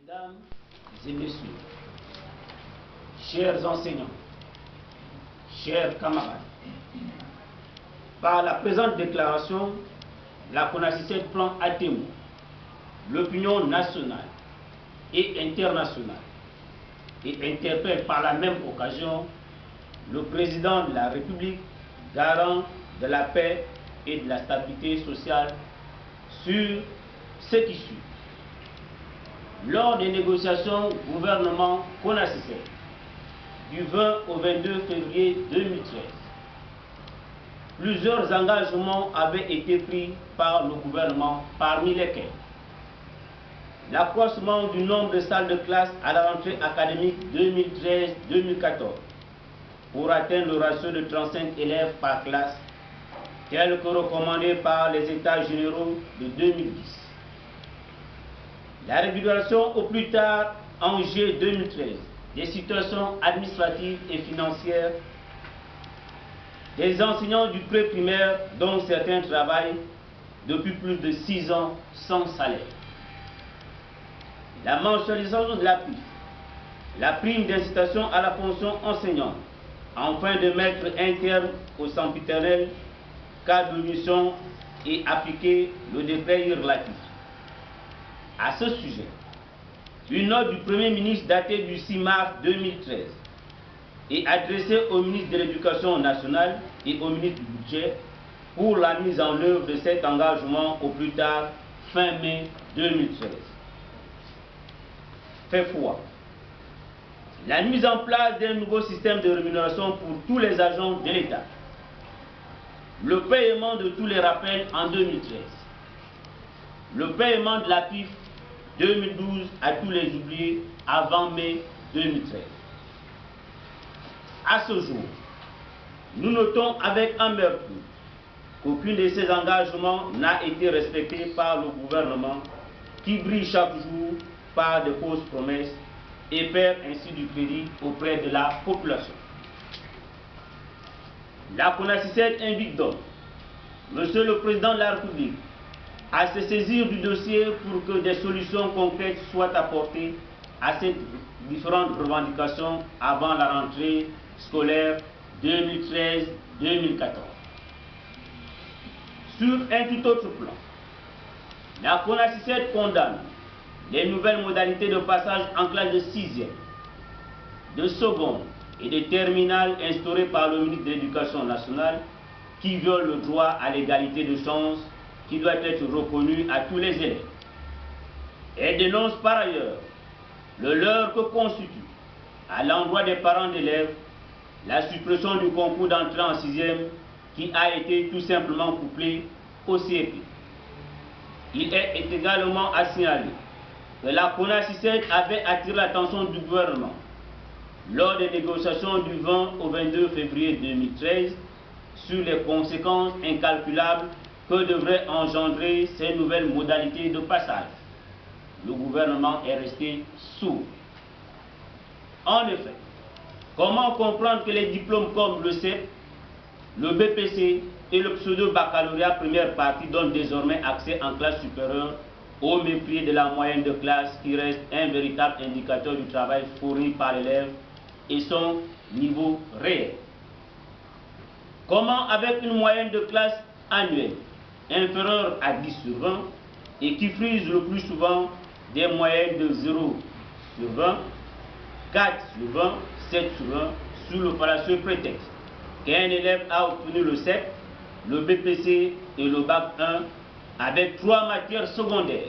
Mesdames et messieurs, chers enseignants, chers camarades, par la présente déclaration, la CONACYCET prend à témoin l'opinion nationale et internationale et interpelle par la même occasion le président de la République, garant de la paix et de la stabilité sociale, sur ce qui suit. Lors des négociations gouvernement CONACYCET du 20 au 22 février 2013, plusieurs engagements avaient été pris par le gouvernement, parmi lesquels l'accroissement du nombre de salles de classe à la rentrée académique 2013-2014 pour atteindre le ratio de 35 élèves par classe, tel que recommandé par les États généraux de 2010. La régulation au plus tard en juillet 2013 des situations administratives et financières des enseignants du pré-primaire dont certains travaillent depuis plus de 6 ans sans salaire. La mensualisation de la PIF, la prime d'incitation à la fonction enseignante, afin de mettre un terme au sempiternel cas de mission et appliquer le décret relatif. À ce sujet, une note du Premier ministre datée du 6 mars 2013 est adressée au ministre de l'Éducation nationale et au ministre du Budget pour la mise en œuvre de cet engagement au plus tard fin mai 2013. Fait foi. La mise en place d'un nouveau système de rémunération pour tous les agents de l'État. Le paiement de tous les rappels en 2013. Le paiement de la PIF 2012 à tous les oubliés avant mai 2013. À ce jour, nous notons avec amertume qu'aucun de ces engagements n'a été respecté par le gouvernement qui brille chaque jour par de fausses promesses et perd ainsi du crédit auprès de la population. La CONACYCET invite donc Monsieur le Président de la République à se saisir du dossier pour que des solutions concrètes soient apportées à ces différentes revendications avant la rentrée scolaire 2013-2014. Sur un tout autre plan, la CONACYCET condamne les nouvelles modalités de passage en classe de 6e, de seconde et de terminale instaurées par le ministre de l'Éducation nationale qui violent le droit à l'égalité de chance qui doit être reconnu à tous les élèves. Elle dénonce par ailleurs le leurre que constitue, à l'endroit des parents d'élèves, la suppression du concours d'entrée en 6e qui a été tout simplement couplé au CEP. Il est également à signaler que la CONACYCET avait attiré l'attention du gouvernement lors des négociations du 20 au 22 février 2013 sur les conséquences incalculables que devraient engendrer ces nouvelles modalités de passage. Le gouvernement est resté sourd. En effet, comment comprendre que les diplômes comme le CEP, le BPC et le pseudo-baccalauréat première partie donnent désormais accès en classe supérieure au mépris de la moyenne de classe qui reste un véritable indicateur du travail fourni par l'élève et son niveau réel? Comment, avec une moyenne de classe annuelle inférieure à 10 sur 20 et qui frise le plus souvent des moyennes de 0 sur 20, 4 sur 20, 7 sur 20, sous le fallacieux prétexte qu'un élève a obtenu le CEP, le BPC et le Bac 1 avec 3 matières secondaires,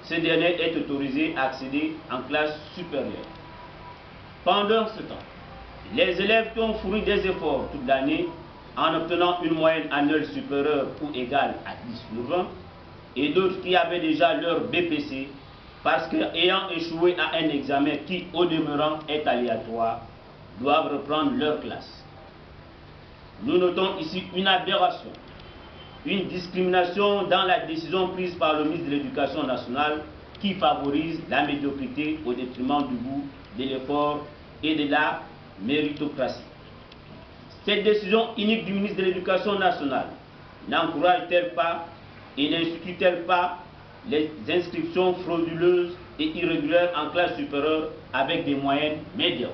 ce dernier est autorisé à accéder en classe supérieure. Pendant ce temps, les élèves qui ont fourni des efforts toute l'année en obtenant une moyenne annuelle supérieure ou égale à 10 sur 20, et d'autres qui avaient déjà leur BPC, parce qu'ayant échoué à un examen qui, au demeurant, est aléatoire, doivent reprendre leur classe. Nous notons ici une aberration, une discrimination dans la décision prise par le ministre de l'Éducation nationale qui favorise la médiocrité au détriment du goût, de l'effort et de la méritocratie. Cette décision unique du ministre de l'Éducation nationale n'encourage-t-elle pas et n'institue-t-elle pas les inscriptions frauduleuses et irrégulières en classe supérieure avec des moyennes médiocres.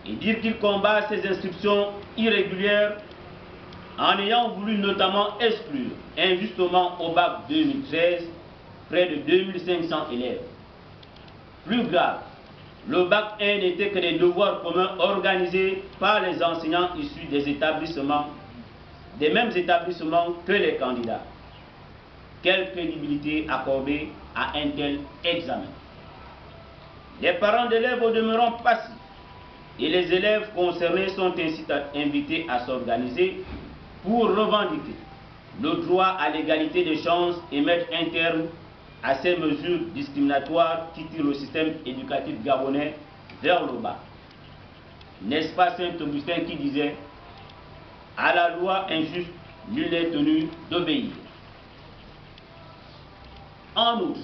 Et dire qu'il combat ces inscriptions irrégulières en ayant voulu notamment exclure injustement au bac 2013 près de 2500 élèves. Plus grave, le bac 1 n'était que des devoirs communs organisés par les enseignants issus des mêmes établissements que les candidats. Quelle crédibilité accorder à un tel examen? Les parents d'élèves au demeurant passifs et les élèves concernés sont ainsi invités à s'organiser pour revendiquer le droit à l'égalité des chances et mettre un terme à ces mesures discriminatoires qui tirent le système éducatif gabonais vers le bas. N'est-ce pas Saint-Augustin qui disait « À la loi injuste, nul n'est tenu d'obéir ». En outre,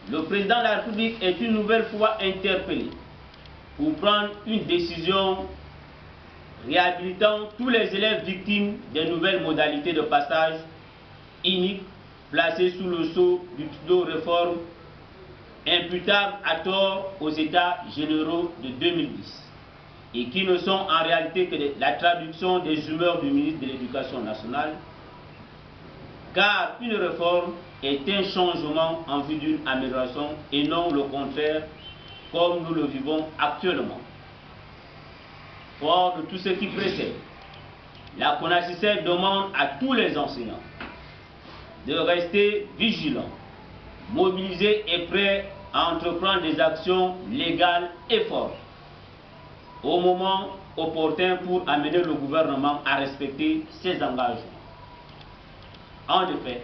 le président de la République est une nouvelle fois interpellé pour prendre une décision réhabilitant tous les élèves victimes des nouvelles modalités de passage iniques placés sous le sceau du pseudo-réforme imputable à tort aux États généraux de 2010 et qui ne sont en réalité que la traduction des humeurs du ministre de l'Éducation nationale, car une réforme est un changement en vue d'une amélioration et non le contraire comme nous le vivons actuellement. Fort de tout ce qui précède, la CONACYCET demande à tous les enseignants de rester vigilants, mobilisés et prêts à entreprendre des actions légales et fortes au moment opportun pour amener le gouvernement à respecter ses engagements. En effet,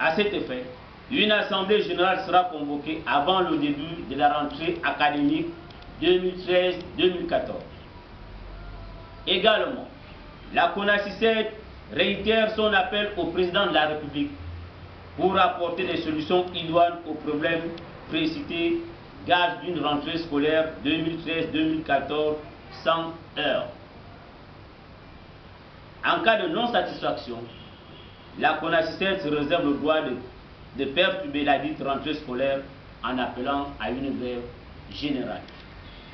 à cet effet, une assemblée générale sera convoquée avant le début de la rentrée académique 2013-2014. Également, la CONACYCET réitère son appel au président de la République pour apporter des solutions idoines aux problèmes précités, gage d'une rentrée scolaire 2013-2014 sans heurts. En cas de non-satisfaction, la CONACYCET se réserve le droit de perturber la dite rentrée scolaire en appelant à une grève générale.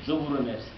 Je vous remercie.